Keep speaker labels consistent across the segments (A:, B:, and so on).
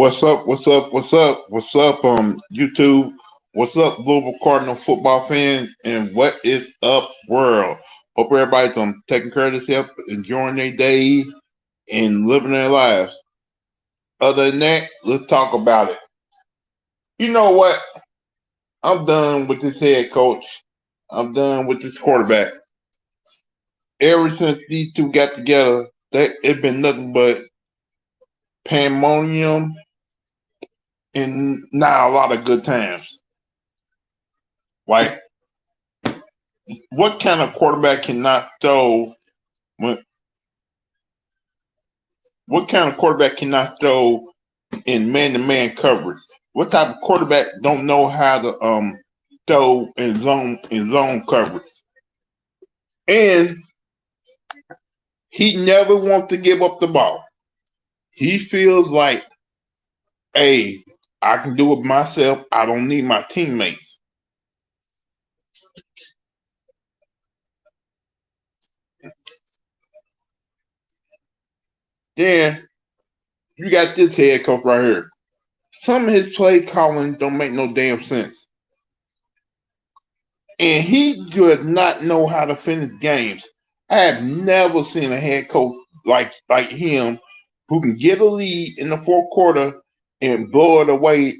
A: What's up? What's up? What's up? What's up? YouTube. What's up, Louisville Cardinal football fans? And what is up, world? Hope everybody's taking care of themselves, enjoying their day, and living their lives. Other than that, let's talk about it. You know what? I'm done with this head coach. I'm done with this quarterback. Ever since these two got together, it's been nothing but pandemonium and not a lot of good times. Like, what kind of quarterback cannot throw when? What kind of quarterback cannot throw in man-to-man coverage? What type of quarterback don't know how to throw in zone coverage? And he never wants to give up the ball. He feels like, hey, I can do it myself. I don't need my teammates. Then you got this head coach right here. Some of his play calling don't make no damn sense. And he does not know how to finish games. I have never seen a head coach like him who can get a lead in the fourth quarter and blow it away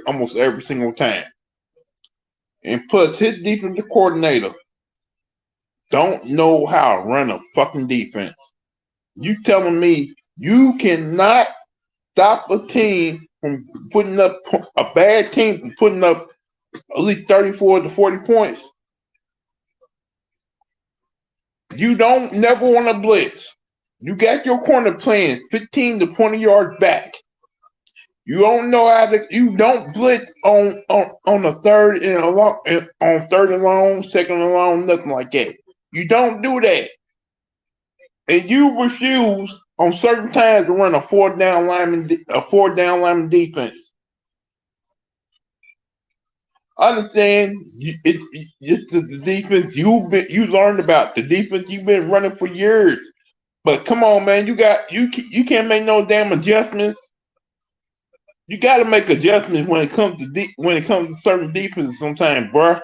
A: almost every single time. And plus, his defensive coordinator don't know how to run a fucking defense. You telling me you cannot stop a team from putting up a bad team from putting up at least 34 to 40 points? You don't never want to blitz. You got your corner playing 15 to 20 yards back. You don't know how to. You don't blitz on a third and a long, on third and long, second and long, nothing like that. You don't do that, and you refuse on certain times to run a four down lineman defense. Understand? It's the defense you learned about, the defense you've been running for years. But come on, man, you can't make no damn adjustments. You got to make adjustments when it comes to certain defenses sometimes, bruh.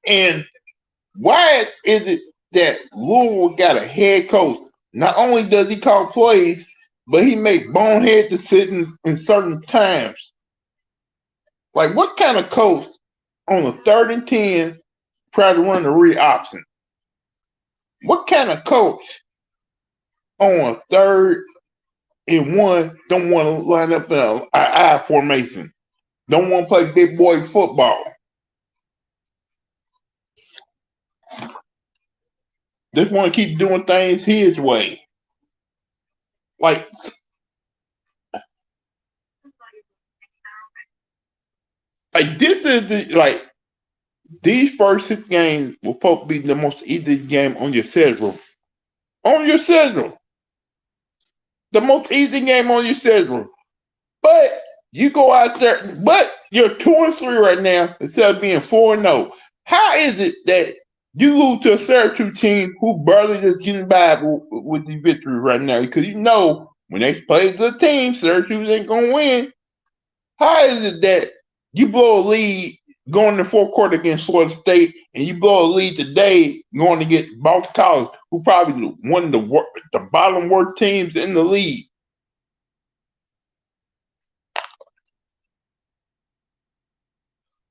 A: And why is it that Louisville got a head coach? Not only does he call plays, but he make bonehead decisions in certain times. Like, what kind of coach on a 3rd and 10 try to run the read option? What kind of coach on a 3rd and 1 don't want to line up in an I formation? Don't want to play big boy football? Just want to keep doing things his way. Like, this is these first 6 games will probably be the most easy game on your schedule. On your schedule. The most easy game on your schedule. But you go out there, but you're 2-3 right now instead of being 4-0. How is it that you lose to a Syracuse team who barely just getting by with the victory right now? Because you know when they play the team, Syracuse ain't gonna win. How is it that you blow a lead going to the fourth quarter against Florida State, and you blow a lead today going to get Boston College, who probably one of the bottom worst teams in the league?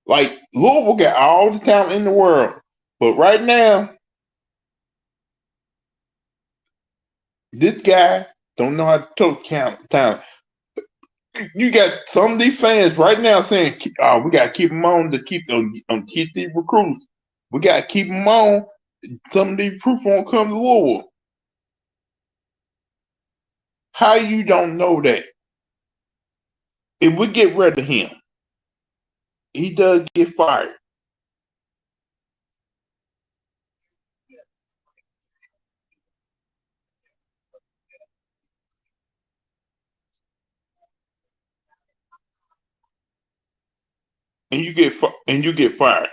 A: Like, Louisville got all the talent in the world, but right now, this guy don't know how to coach talent. You got some of these fans right now saying, we got to keep them on to keep these recruits. We got to keep them on. Some of these recruits won't come to Louisville. How you don't know that? If we get rid of him, he does get fired. And you get fired.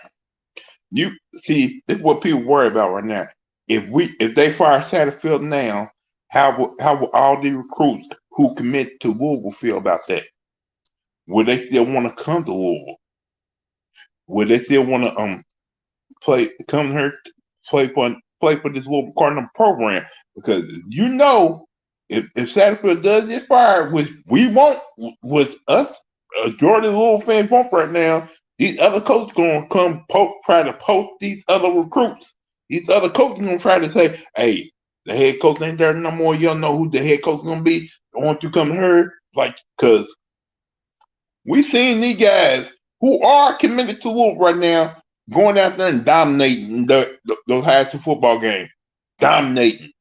A: You see, this is what people worry about right now. If they fire Satterfield now, how will all the recruits who commit to Louisville feel about that? Would they still want to come to Louisville? Would they still want to come here, play for this Louisville Cardinal program? Because if Satterfield does get fired, which we won't, with us, majority of Louisville fans won't right now, these other coaches gonna try to poach these other recruits. These other coaches gonna try to say, "Hey, the head coach ain't there no more. You don't know who the head coach is gonna be. I want you to come here." Like, because we seen these guys who are committed to Louisville right now going out there and dominating those high school football games. Dominating.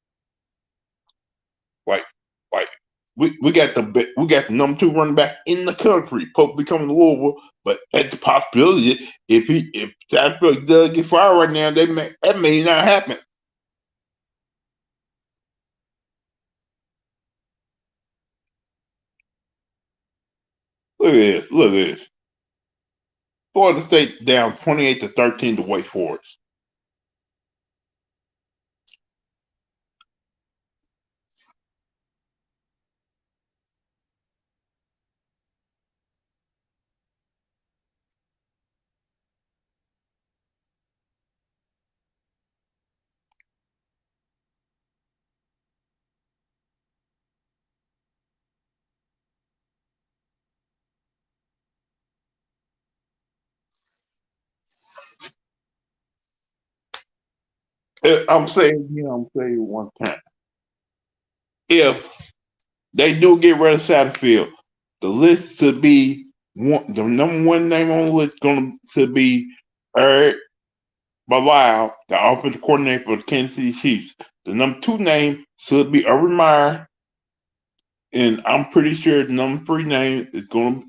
A: Like, like we got the number 2 running back in the country, supposed to be coming to Louisville, but at the possibility if Satterfield does get fired right now, that may not happen. Look at this. Look at this. Florida State down 28-13 to Wake Forest. I'm saying, I'm saying one time. If they do get rid of Satterfield, the list to be the number 1 name on the list going to be Eric Blau, the offensive coordinator for the Kansas City Chiefs. The number 2 name should be Urban Meyer, and I'm pretty sure the number 3 name is going to.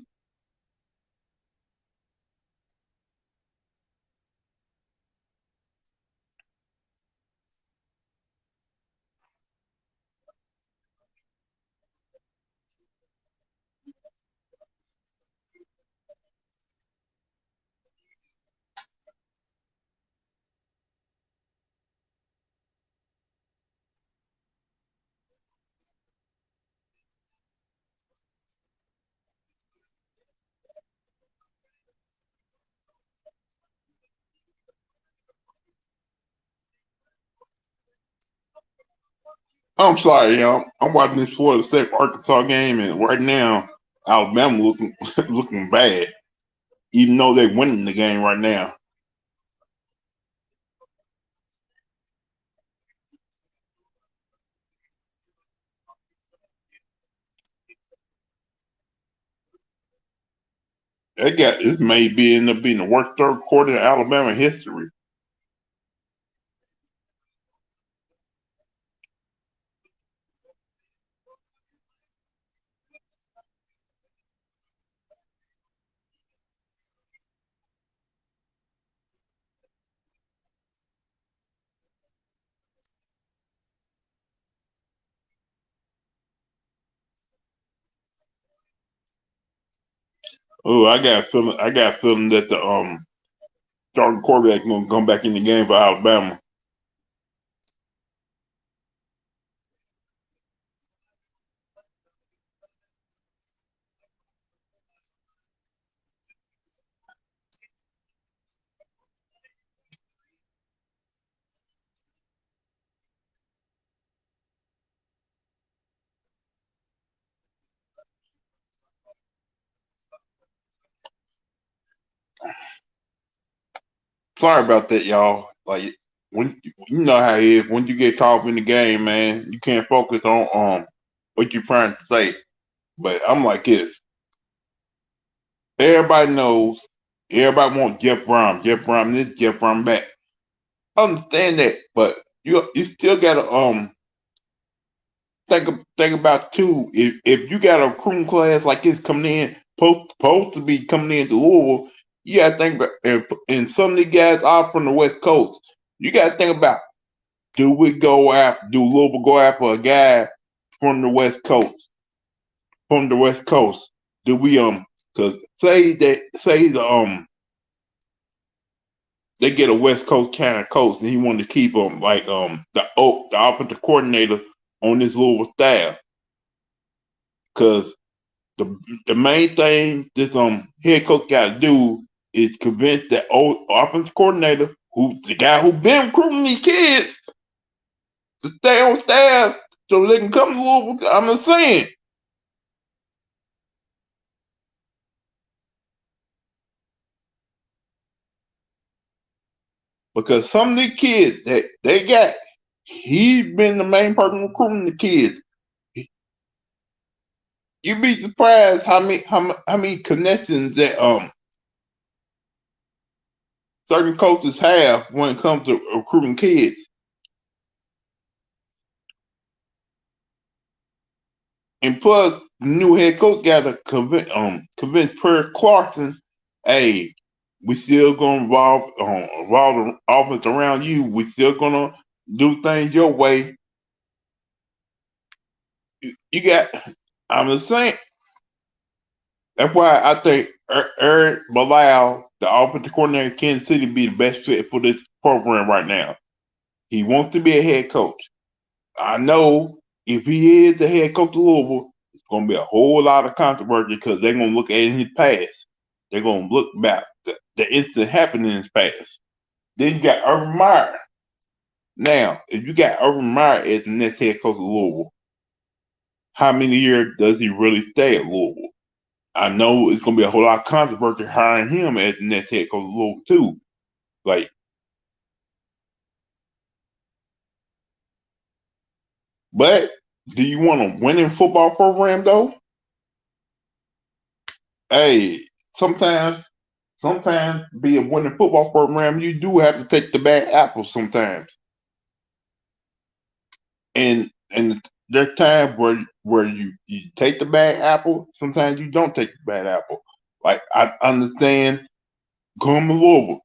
A: I'm sorry, I'm watching this Florida State Arkansas game, and right now Alabama looking looking bad, even though they're winning the game right now. This may end up being the worst third quarter in Alabama history. Oh, I got a feeling. I got a feeling that the starting quarterback is gonna come back in the game for Alabama. Sorry about that, y'all. Like when you know how it is when you get caught up in the game, man, you can't focus on what you're trying to say. But I'm like this. Everybody knows. Everybody wants Jeff Brown. Jeff Brown this, Jeff Brown back. I understand that, but you still gotta think about too. If you got a recruiting class like this coming in, supposed to be coming into Louisville, you gotta think about and some of the guys are from the West Coast. You gotta think about do Louisville go after a guy from the West Coast? From the West Coast, do we because say they get a West Coast kind of coach and he wanted to keep him like the offensive coordinator on this Louisville staff. because the main thing this head coach got to do is convince that old offensive coordinator, who the guy who been recruiting these kids, to stay on staff so they can come to Louisville. I'm just saying. Because some of the kids that they got, he's been the main person recruiting the kids. You'd be surprised how many connections that certain coaches have when it comes to recruiting kids. And plus, the new head coach got to convince Per Clarkson, hey, we still gonna revolve the offense around you. We still gonna do things your way. You got. I'm just saying. That's why I think Eric Blau, the offensive coordinator of Kansas City, be the best fit for this program right now. He wants to be a head coach. I know if he is the head coach of Louisville, it's going to be a whole lot of controversy because they're going to look at his past. They're going to look back the incident happened in his past. Then you got Urban Meyer. Now, if you got Urban Meyer as the next head coach of Louisville, how many years does he really stay at Louisville? I know it's going to be a whole lot of controversy hiring him as the next head coach of Louisville too. Like, but do you want a winning football program though? Hey, sometimes be a winning football program, you do have to take the bad apples sometimes. And there's times where you take the bad apple, sometimes you don't take the bad apple. Like I understand going to Louisville,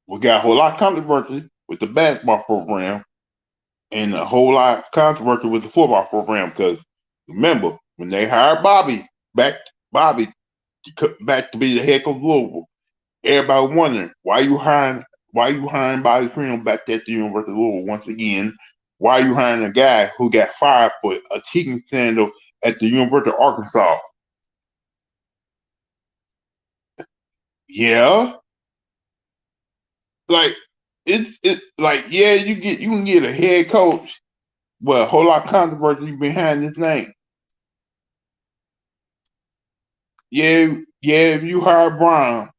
A: we got a whole lot of controversy with the basketball program and a whole lot of controversy with the football program because remember when they hired back to be the head coach of Louisville, everybody wondering why you hiring Bobby Freeman back at the University of Louisville once again. Why you hiring a guy who got fired for a cheating scandal at the University of Arkansas? Yeah, like it's like yeah, you can get a head coach, but a whole lot of controversy behind his name. Yeah, if you hire Brown,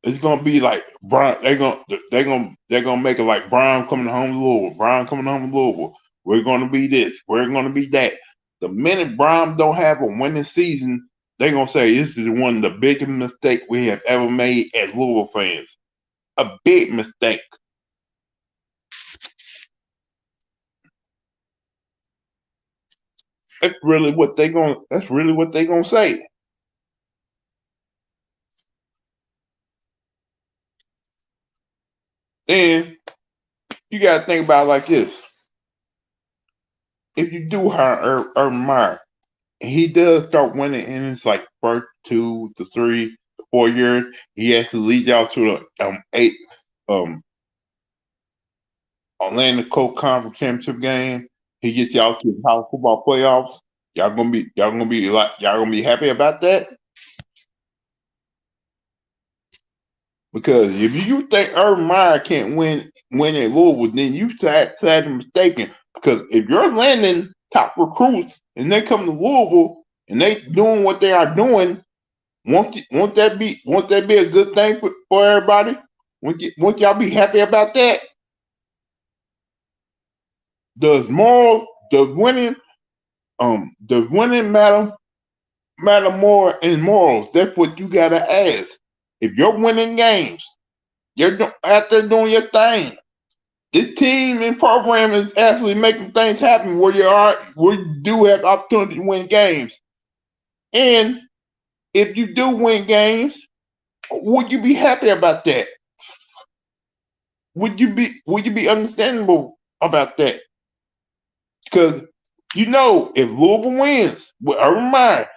A: it's gonna be like Brown. They're gonna make it like Brown coming home to Louisville. Brown coming home to Louisville. We're gonna be this. We're gonna be that. The minute Brown don't have a winning season, they're gonna say this is one of the biggest mistakes we have ever made as Louisville fans. A big mistake. That's really what they gonna. That's really what they gonna say. And you gotta think about it like this: if you do hire Urban Meyer, he does start winning in his like first 2 to 3 to 4 years. He has to lead y'all to the eight Orlando Coast Conference Championship game. He gets y'all to the college football playoffs. Y'all gonna be happy about that? Because if you think Urban Meyer can't win at Louisville, then you sadly mistaken. Because if you're landing top recruits and they come to Louisville and they doing what they are doing, won't that be a good thing for everybody? Won't y'all be happy about that? Does winning matter more in morals? That's what you gotta ask. If you're winning games, you're out there doing your thing. This team and program is actually making things happen where you do have opportunity to win games. And if you do win games, would you be happy about that? Would you be understandable about that? Because if Louisville wins with Urban Meyer,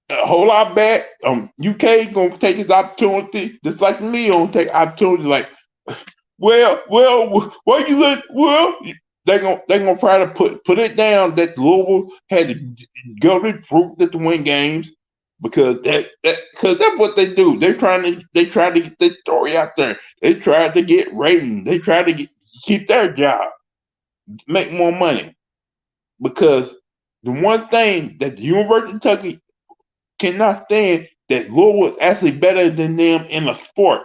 A: a whole lot bad. UK gonna take his opportunity, just like me gonna take opportunity. Like, well, what you look? Well, They're gonna try to put it down that Louisville had to go to prove that to win games because because that's what they do. They try to get their story out there. They try to get ratings. They try to keep their job, make more money. Because the one thing that the University of Kentucky cannot stand that Louisville is actually better than them in a sport,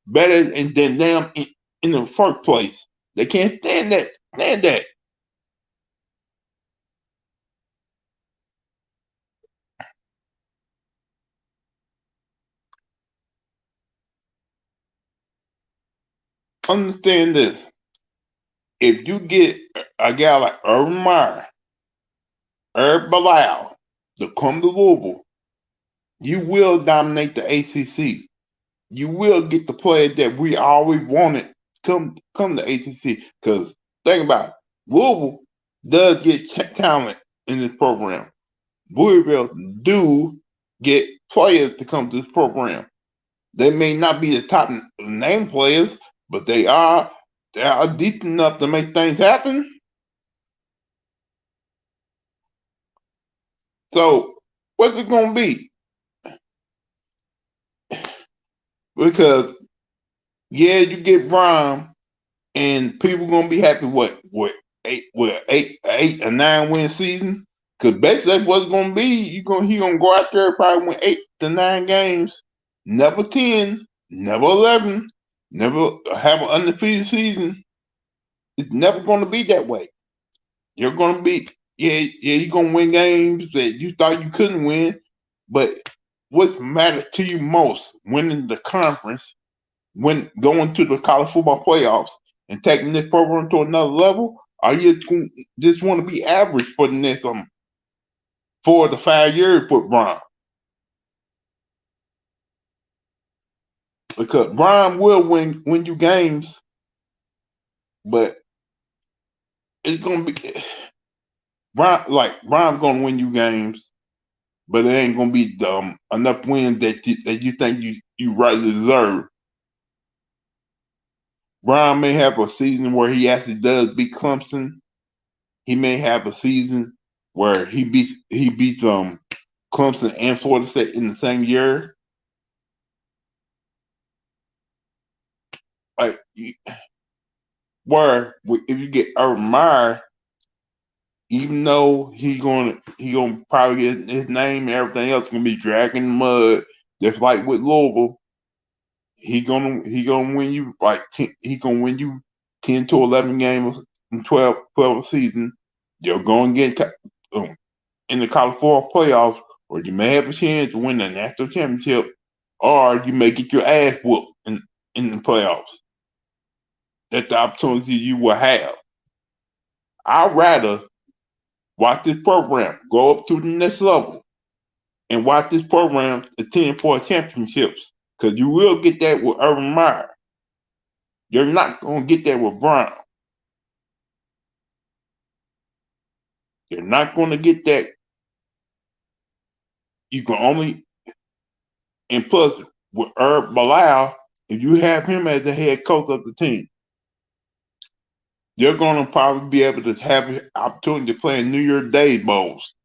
A: better than them in the first place. They can't stand that. Stand that. Understand this. If you get a guy like Urban Meyer, Herb Bilal to come to Louisville, you will dominate the ACC. You will get the players that we always wanted come to ACC. Because think about it, Louisville does get talent in this program. Louisville do get players to come to this program. They may not be the top name players, but they are decent enough to make things happen. So what's it gonna be? Because yeah, you get Brown, and people gonna be happy. What eight a 9 win season? Because basically that's what's gonna be. He gonna go out there probably win 8 to 9 games, never 10, never 11, never have an undefeated season. It's never gonna be that way. You're gonna be you're gonna win games that you thought you couldn't win, but what's mattered to you most, winning the conference, when going to the college football playoffs and taking this program to another level, or you just want to be average for the next 4 to 5 years with Brian? Because Brian will win you games, but it's gonna be Brian's gonna win you games, but it ain't gonna be enough wins that you think you rightly deserve. Brian may have a season where he actually does beat Clemson. He may have a season where he beats Clemson and Florida State in the same year. Like where if you get Urban Meyer, even though he gonna probably get his name and everything else gonna be dragged in the mud, just like with Louisville, he gonna win you he gonna win you 10 to 11 games in 12 a season. You're gonna get in the college football playoffs, or you may have a chance to win the national championship, or you may get your ass whooped in the playoffs. That's the opportunity you will have. I'd rather watch this program go up to the next level and watch this program attend for championships, because you will get that with Urban Meyer. You're not going to get that with Brown. You're not going to get that. You can only, and plus with Herb Bilal, if you have him as the head coach of the team, you're going to probably be able to have an opportunity to play in New Year's Day bowls.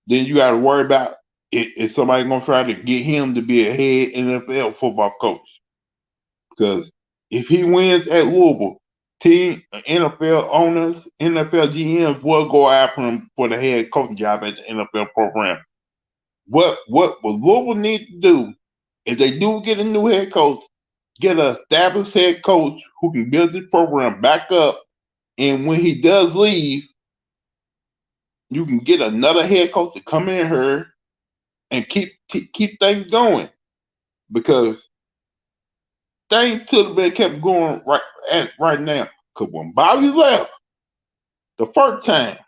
A: Then you got to worry about if somebody going to try to get him to be a head NFL football coach. Because if he wins at Louisville, team NFL owners, NFL GMs will go after him for the head coaching job at the NFL program. What Louisville need to do, if they do get a new head coach, get an established head coach who can build this program back up, and when he does leave, you can get another head coach to come in here and keep things going, because things could have been kept going right now. Because when Bobby left the first time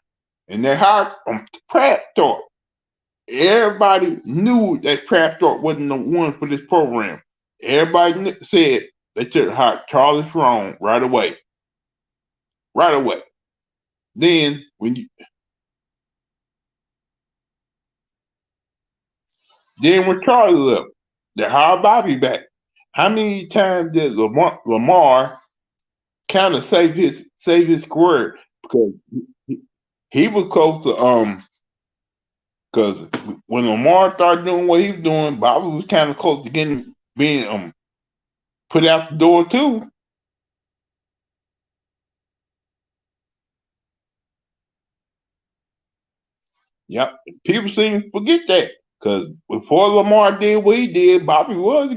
A: and they hired Pratt Thorpe, everybody knew that Pratt Thorpe wasn't the one for this program. Everybody said they should have hired Charlie Strong right away. Right away. Then when Charlie left, they hired Bobby back. How many times did Lamar kind of save save his career because he was close to because when Lamar started doing what he was doing, Bobby was kind of close to getting being put out the door too. Yep, people seem to forget that because before Lamar did what he did, Bobby was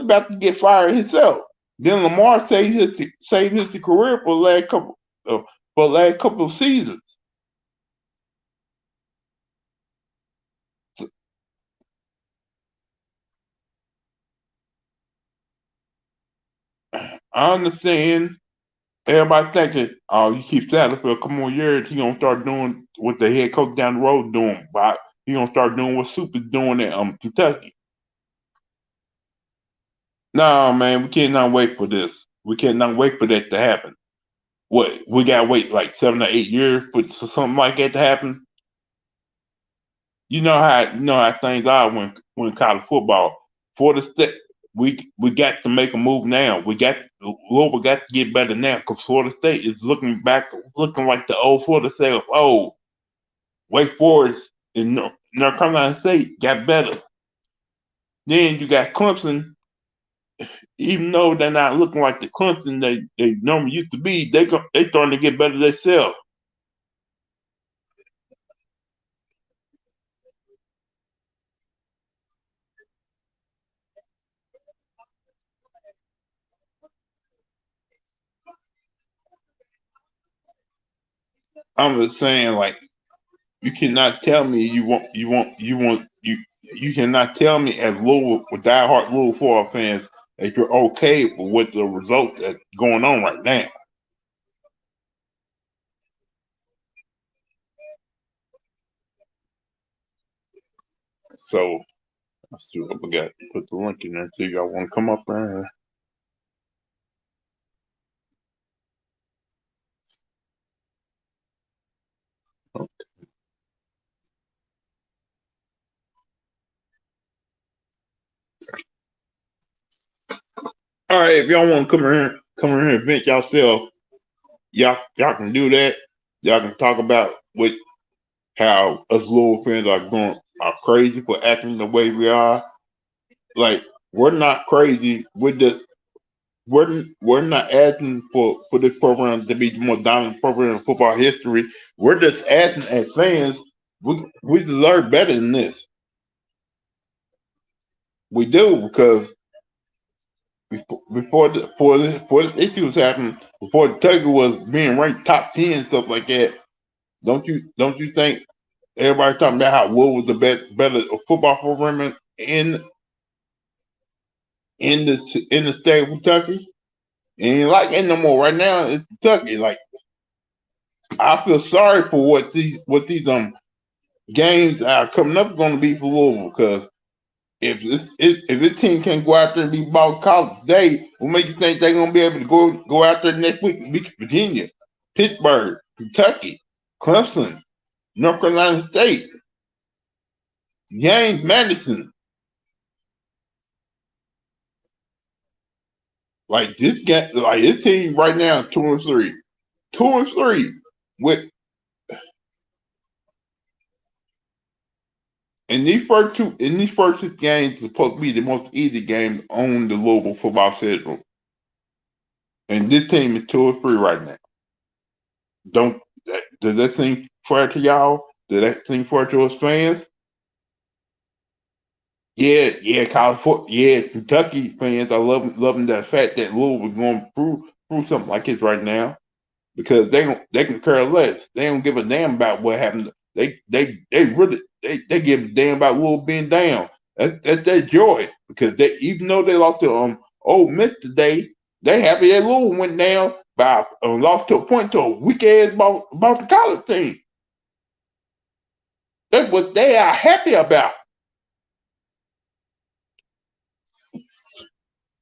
A: about to get fired himself. Then Lamar saved his career for the last couple of seasons. So, I understand everybody thinking, oh, you keep Saturday for a couple more years, he gonna start doing what the head coach down the road doing. But he gonna start doing what Super's doing at Kentucky. No, man, we cannot wait for this. We cannot wait for that to happen. What we gotta wait like 7 or 8 years for something like that to happen. You know how things are when college football. For the state, we got to make a move now. Louisville got to get better now because Florida State is looking like the old Florida State of old. Wake Forest and North Carolina State got better. Then you got Clemson, even though they're not looking like the Clemson they normally used to be, they starting to get better themselves. I'm just saying, like, you cannot tell me you cannot tell me as Louisville with diehard Louisville football fans that you're okay with the result that's going on right now. So let's see what we got. Put the link in there. So y'all want to come up there? All right, if y'all want to come in here and vent yourself, y'all can do that. Y'all can talk about what how us Louisville fans are crazy for acting the way we are. Like, we're not crazy. We're not asking for this program to be the most dominant program in football history. We're just asking as fans, we deserve better than this. We do because before this issue was happening, before the Tucker was being ranked top 10 and stuff like that, don't you think everybody talking about how Wood was the better football program in the state of Kentucky? And like in no more right now, it's Kentucky. Like, I feel sorry for what these games are coming up going to be for Louisville because if this team can't go out there and be ball college today, what make you think they're going to be able to go out there next week and beat Virginia, Pittsburgh, Kentucky, Clemson, North Carolina State, James Madison? Like this team right now, 2-3, 2-3 with in these first 6 games supposed to be the most easy games on the Louisville football schedule. And this team is 2-3 right now. Don't Does that seem fair to y'all? Does that seem fair to us fans? Yeah, Kentucky fans are loving the fact that Louisville is going to prove something like this right now because they can care less. They don't give a damn about what happened. They give a damn about Louisville being down. That's their joy because even though they lost to Ole Miss today, they happy that Louisville went down by lost to a point to a weak ass Boston College team. That's what they are happy about.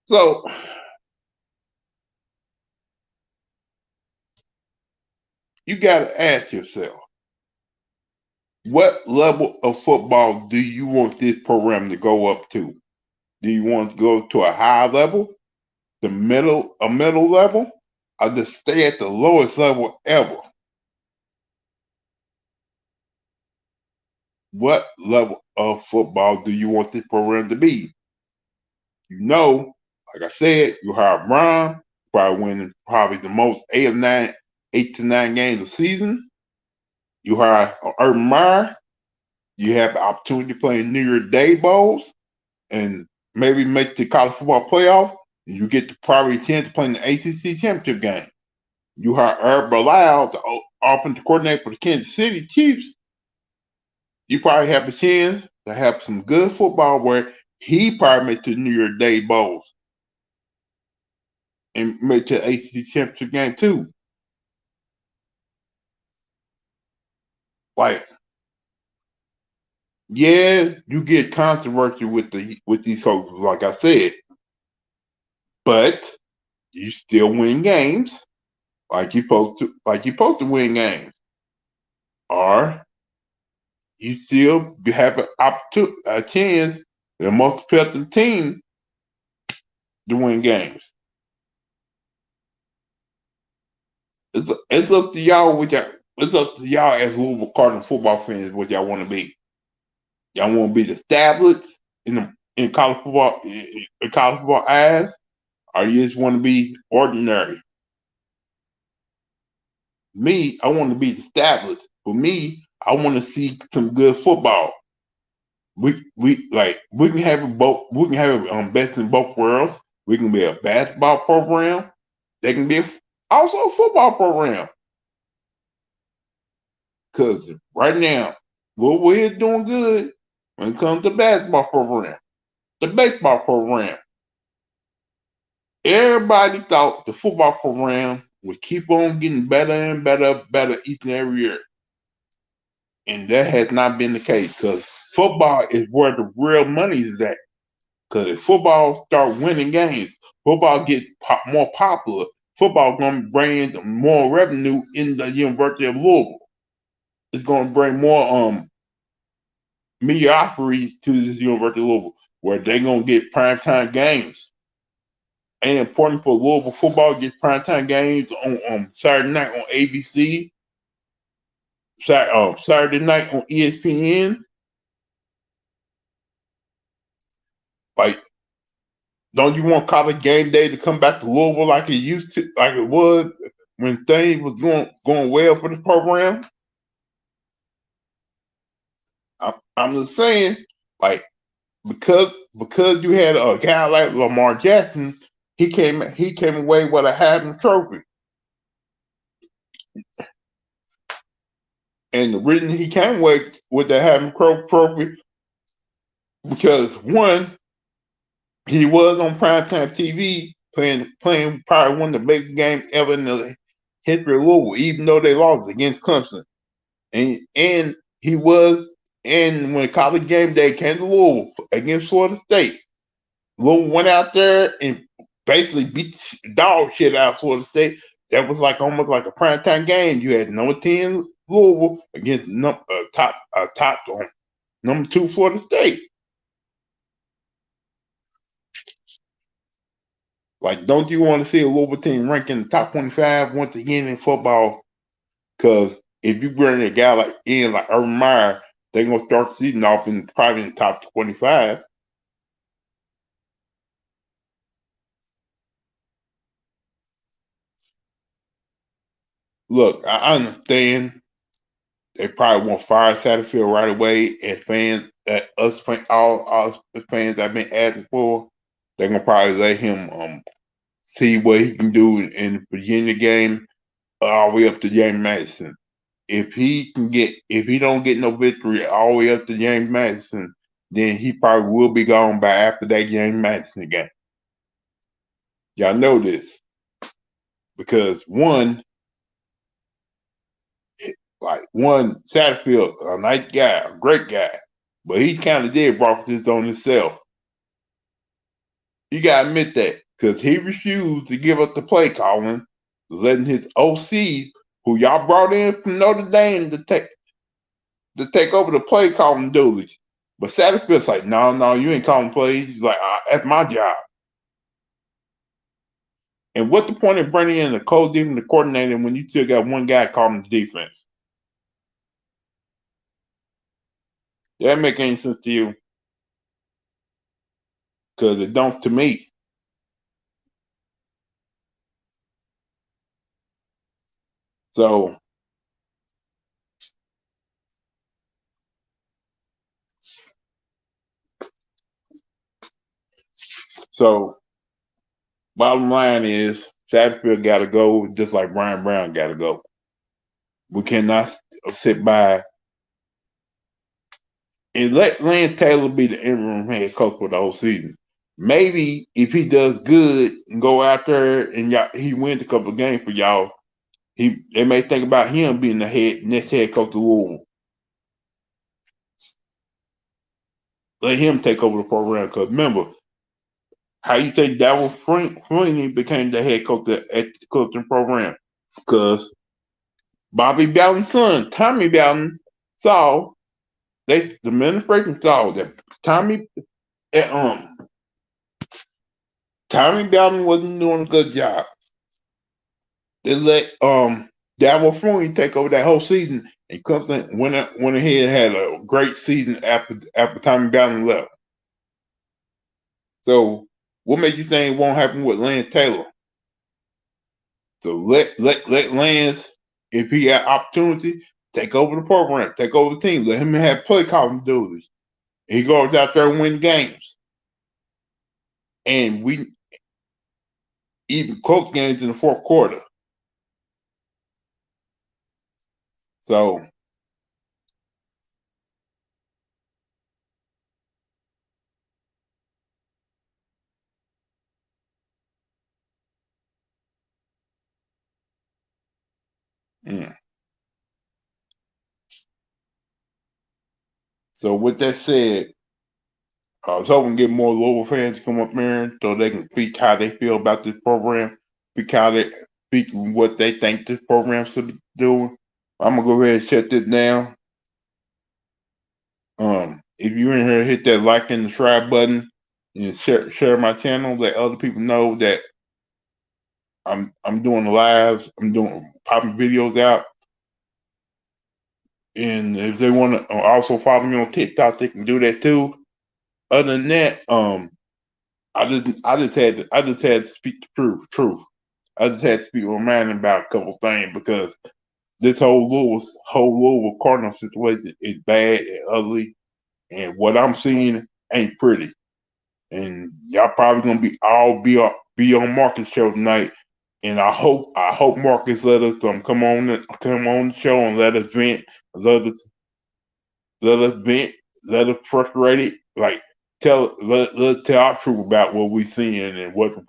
A: So you got to ask yourself, what level of football do you want this program to go up to? Do you want to go to a high level, a middle level, or just stay at the lowest level ever? What level of football do you want this program to be? You know, like I said, you hire Brown, probably winning probably the most 8 to 9 games a season. You hire Urban Meyer, you have the opportunity to play in New Year's Day bowls and maybe make the college football playoff. And you get the probably chance to play in the ACC championship game. You hire Eric Blau, the offensive coordinator for the Kansas City Chiefs. You probably have a chance to have some good football where he probably made to the New Year's Day bowls and made to the ACC championship game too. Like, yeah, you get controversy with these coaches, like I said, but you still win games like you supposed to win games, or you still have a chance, the most competitive team, to win games. It's up to y'all it's up to y'all as Louisville Cardinal football fans what y'all want to be. Y'all want to be the established in college football eyes, or you just want to be ordinary? Me, I want to be established. For me, I want to see some good football. We can have it both. We can have it best in both worlds. We can be a basketball program. They can be also a football program. Because right now, Louisville is doing good when it comes to basketball program, the baseball program. Everybody thought the football program would keep on getting better and better each and every year. And that has not been the case because football is where the real money is at. Because if football start winning games, football gets more popular. Football going to bring in more revenue in the University of Louisville. It's going to bring more mediocrity to this University of Louisville, where they're going to get primetime games. And important for Louisville football to get primetime games on Saturday night on ABC, Saturday night on ESPN. Like, don't you want college game day to come back to Louisville like it used to, like it was when things was going well for the program? I'm just saying, like, because you had a guy like Lamar Jackson, he came away with a Heisman Trophy, and the reason he came away with the Heisman Trophy because one, he was on primetime TV playing probably one of the biggest games ever in the history of Louisville, even though they lost against Clemson. And he was, and when college game day came to Louisville against Florida State, Louisville went out there and basically beat the dog shit out of Florida State. That was like almost like a primetime game. You had number 10 Louisville against top number 2 Florida State. Like, don't you want to see a Louisville team ranking the top 25 once again in football? Because if you bring a guy like Urban Meyer, they're gonna start the season off probably in the top 25. Look, I understand they probably want to fire Satterfield right away, and fans, all fans I've been asking for, they're gonna probably let him see what he can do in the Virginia game all the way up to James Madison. If he don't get no victory all the way up to James Madison, then he probably will be gone by after that James Madison game. Y'all know this because Satterfield, a nice guy, a great guy, but he kind of did brought this on himself. You gotta admit that because he refused to give up the play calling, letting his OC, who y'all brought in from Notre Dame to take over the play calling duties. But Satterfield's like, no, you ain't calling plays. He's like, that's my job. And what's the point of bringing in the co-defensive coordinator when you still got one guy calling the defense? Does that make any sense to you? Because it don't to me. So bottom line is Satterfield got to go, just like Brian Brown got to go. We cannot sit by and let Lance Taylor be the interim head coach for the whole season. Maybe if he does good and go out there and he wins a couple of games for y'all, they may think about him being the next head coach of Louisville. Let him take over the program. Because remember, how you think Darryl Sweeney became the head coach at the coaching program? Because Bobby Bowden's son, Tommy Bowden, the administration saw that Tommy Bowden wasn't doing a good job. They let Darryl Sweeney take over that whole season, and Clemson went ahead and had a great season after Tommy Bowden left. So, what makes you think it won't happen with Lance Taylor? So let Lance, if he had opportunity, take over the program, take over the team, let him have play calling duties. He goes out there and win games, and we even close games in the fourth quarter. So. Mm. So with that said, I was hoping to get more Louisville fans to come up here so they can speak how they feel about this program, speak what they think this program should be doing. I'm gonna go ahead and shut this down. If you're in here, hit that like and subscribe button and share my channel. Let other people know that I'm doing the lives. I'm doing popping videos out. And if they want to also follow me on TikTok, they can do that too. Other than that, I just had to speak the truth. I just had to speak my mind about a couple things because this whole Louisville Cardinal situation is bad and ugly, and what I'm seeing ain't pretty. And y'all probably gonna be on Marcus' show tonight. And I hope Marcus let us come on the show and let us vent, let us vent, let us frustrated, like let's tell our truth about what we seeing and where the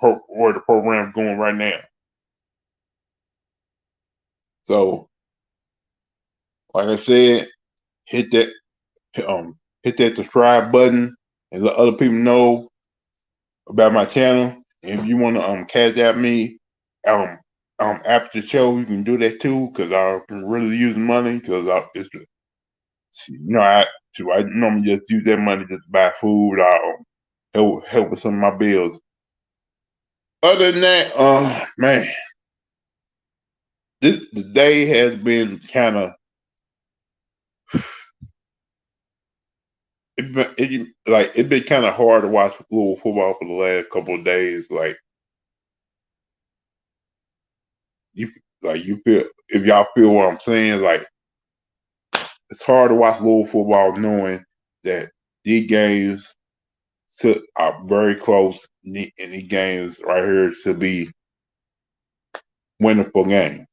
A: program's going right now. So, like I said, hit that subscribe button and let other people know about my channel. And if you want to cash out me after the show, you can do that too because I can really use money because I normally just use that money just to buy food or help with some of my bills. Other than that, man, the day has been kind of it's been kind of hard to watch Louisville football for the last couple of days. You feel, if y'all feel what I'm saying, like it's hard to watch Louisville football knowing that these games are very close and these games right here to be winnable game.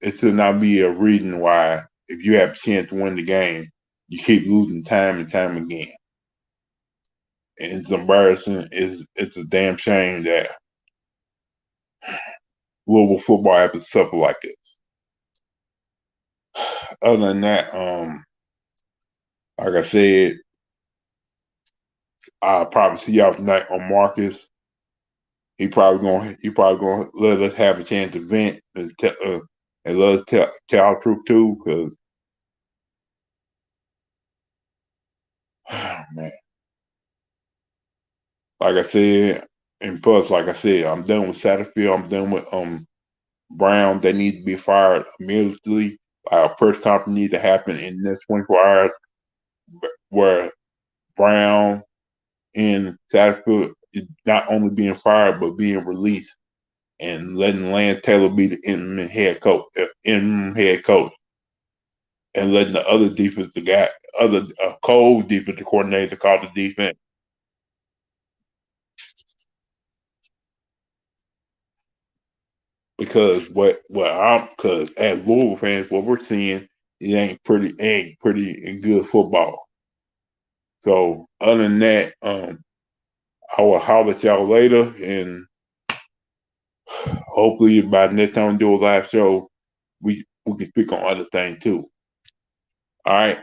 A: It should not be a reason why if you have a chance to win the game, you keep losing time and time again. And it's embarrassing. It's a damn shame that Louisville football has to suffer like this. Other than that, like I said, I'll probably see y'all tonight on Marcus. He probably gonna let us have a chance to vent and let us tell our truth too, because man, like I said, And plus, like I said, I'm done with Satterfield. I'm done with Brown. They need to be fired immediately. Our press conference need to happen in this 24 hours, where Brown and Satterfield is not only being fired but being released, and letting Lance Taylor be the interim head coach, and letting the other defensive guy, other co-defensive coordinator call the defense. Because because as Louisville fans, what we're seeing, it ain't pretty good football. So other than that, I will holler at y'all later, and hopefully by next time we do a live show, we can speak on other things too. All right.